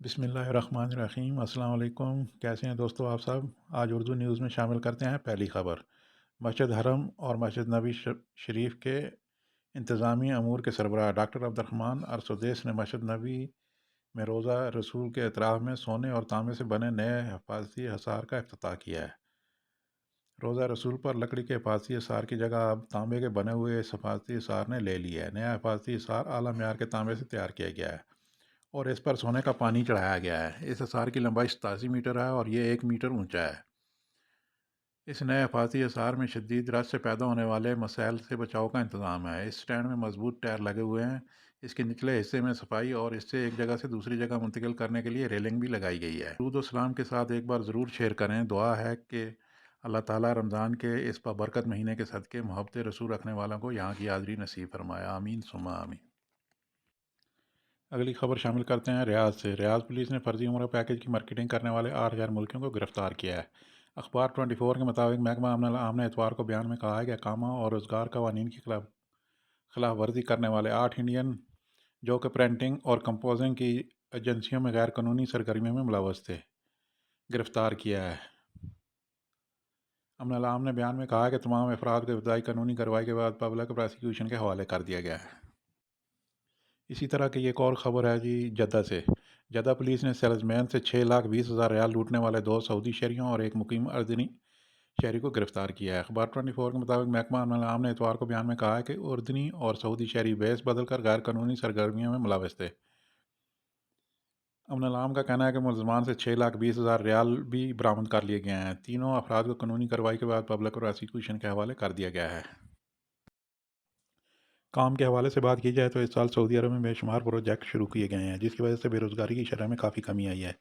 بسم اللہ الرحمن الرحیم۔ السلام علیکم، کیسے ہیں دوستو آپ سب؟ آج اردو نیوز میں شامل کرتے ہیں پہلی خبر۔ مسجد حرم اور مسجد نبی شریف کے انتظامی امور کے سربراہ ڈاکٹر عبد الرحمن ارسودیس نے مسجد نبی میں روزہ رسول کے اطراف میں سونے اور تانبے سے بنے نئے حفاظتی حصار کا افتتاح کیا ہے۔ روزہ رسول پر لکڑی کے حفاظتی حصار کی جگہ اب تانبے کے بنے ہوئے اس حفاظتی حصار نے لے لی ہے۔ نیا حفاظتی حصار اعلیٰ معیار کے تانبے سے تیار کیا گیا ہے اور اس پر سونے کا پانی چڑھایا گیا ہے۔ اس حصار کی لمبائی 87 میٹر ہے اور یہ 1 میٹر اونچا ہے۔ اس نئے حفاظتی حصار میں شدید رش سے پیدا ہونے والے مسائل سے بچاؤ کا انتظام ہے۔ اس سٹینڈ میں مضبوط ٹائر لگے ہوئے ہیں۔ اس کے نچلے حصے میں صفائی اور اس سے ایک جگہ سے دوسری جگہ منتقل کرنے کے لیے ریلنگ بھی لگائی گئی ہے۔ درود و سلام کے ساتھ ایک بار ضرور شیئر کریں۔ دعا ہے کہ اللہ تعالیٰ رمضان کے اس بابرکت مہینے کے صدقے محبت رسول رکھنے والوں کو یہاں کی حاضری نصیب فرمائے۔ آمین ثم آمین۔ اگلی خبر شامل کرتے ہیں ریاض سے۔ ریاض پولیس نے فرضی عمرہ پیکج کی مارکیٹنگ کرنے والے 8 غیر ملکیوں کو گرفتار کیا ہے۔ اخبار 24 کے مطابق محکمہ امن العام نے اتوار کو بیان میں کہا ہے کہ اقامہ اور روزگار قوانین کی خلاف ورزی کرنے والے 8 انڈین جو کہ پرنٹنگ اور کمپوزنگ کی ایجنسیوں میں غیر قانونی سرگرمیوں میں ملوث تھے، گرفتار کیا ہے۔ امن العام نے بیان میں کہا کہ تمام افراد کو ابتدائی قانونی کارروائی کے بعد پبلک پراسیکیوشن کے حوالے کر دیا گیا ہے۔ اسی طرح کی ایک اور خبر ہے جدہ سے۔ جدہ پولیس نے سیلز مین سے 6,20,000 ریال لوٹنے والے 2 سعودی شہریوں اور ایک مقیم اردنی شہری کو گرفتار کیا ہے۔ اخبار 24 کے مطابق محکمہ امن العام نے اتوار کو بیان میں کہا ہے کہ اردنی اور سعودی شہری بیس بدل کر غیر قانونی سرگرمیوں میں ملوث تھے۔ امن العام کا کہنا ہے کہ ملزمان سے 6,20,000 ریال بھی برآمد کر لیے گئے ہیں۔ تینوں افراد کو قانونی کارروائی کے بعد پبلک پراسیکیوشن کے حوالے کر دیا گیا ہے۔ کام کے حوالے سے بات کی جائے تو اس سال سعودی عرب میں بے شمار پروجیکٹ شروع کیے گئے ہیں، جس کی وجہ سے بے روزگاری کی شرح میں کافی کمی آئی ہے۔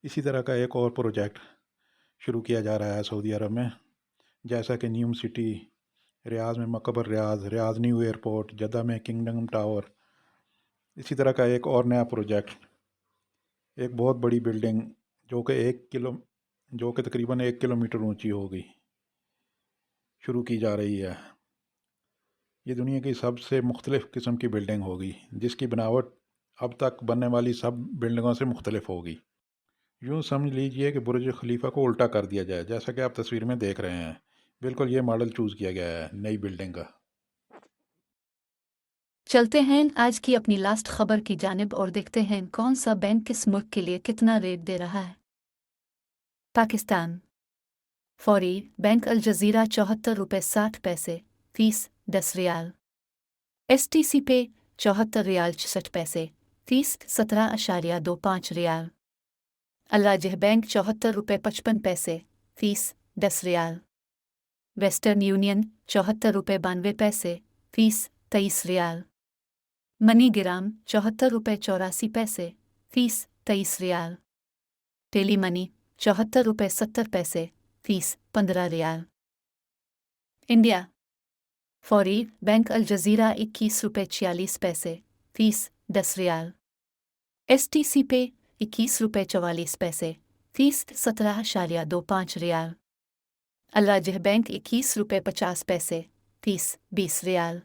اسی طرح کا ایک اور پروجیکٹ شروع کیا جا رہا ہے سعودی عرب میں، جیسا کہ نیوم سٹی، ریاض میں مقبر ریاض نیو ایئرپورٹ، جدہ میں کنگڈم ٹاور۔ اسی طرح کا ایک اور نیا پروجیکٹ، ایک بہت بڑی بلڈنگ جو کہ تقریباً 1 کلومیٹر اونچی ہوگی، شروع کی جا رہی ہے۔ یہ دنیا کی سب سے مختلف قسم کی بلڈنگ ہوگی، جس کی بناوٹ اب تک بننے والی سب بلڈنگوں سے مختلف ہوگی۔ یوں سمجھ لیجئے کہ برج خلیفہ کو الٹا کر دیا جائے، جیسا کہ آپ تصویر میں دیکھ رہے ہیں۔ بالکل یہ ماڈل چوز کیا گیا ہے نئی بلڈنگ کا۔ چلتے ہیں آج کی اپنی لاسٹ خبر کی جانب اور دیکھتے ہیں کون سا بینک کس ملک کے لیے کتنا ریٹ دے رہا ہے۔ پاکستان فوری بینک الجزیرہ 74 روپے 60 پیسے فیس 10 ریال، ایس ٹی سی پے 74 ریال 66 پیسے فیس 17.25 ریال، الراجح بینک 74 روپے 55 پیسے فیس 10 ریال، ویسٹرن یونین 74 روپے 92 پیسے فیس 23 ریال، منی گرام 74 روپے 84 پیسے فیس 23 ریال، ٹیلی منی 74 روپے 70 پیسے فیس 15 ریال۔ انڈیا فوری بینک الجزیرہ 21 روپے 46 پیسے فیس 10 ریال، ایس ٹی سی پے 21 روپے 44 پیسے فیس 17.25 ریال، الراجح بینک 21 روپے 50 پیسے فیس 20 ریال،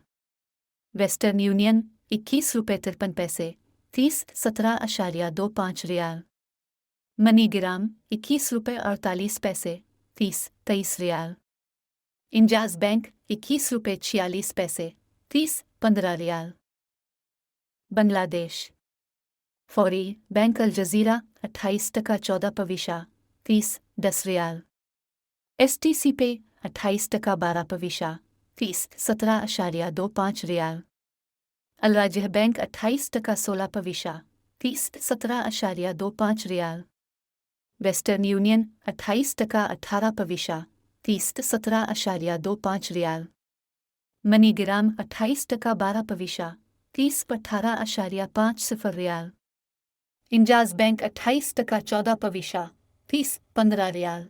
ویسٹرن یونین 21 روپے 53 پیسے فیس 17.25 ریال، منی گرام 21 روپے 48 پیسے فیس 23 ریال، انجاز بینک 21 روپے 46 پیسے فیس 15 ریال۔ بنگلہ دیش فوری بینک الجزیرہ 28 ٹکا 14 پیسہ فیس 10 ریال، ایس ٹی سی پے 28 ٹکا 12 پیسہ فیس 17.25 ریال، الراجح بینک 28 ٹکا 16 پیسہ فیس 17.25 ریال، ویسٹرن یونین 28 ٹکا 18 پیسہ فیس 17.25 ریال، منی گرام 28 ٹکا 12 پیسہ فیس 18.50 ریال، انجاز بینک 28 ٹکا 14 پیسہ فیس 15 ریال۔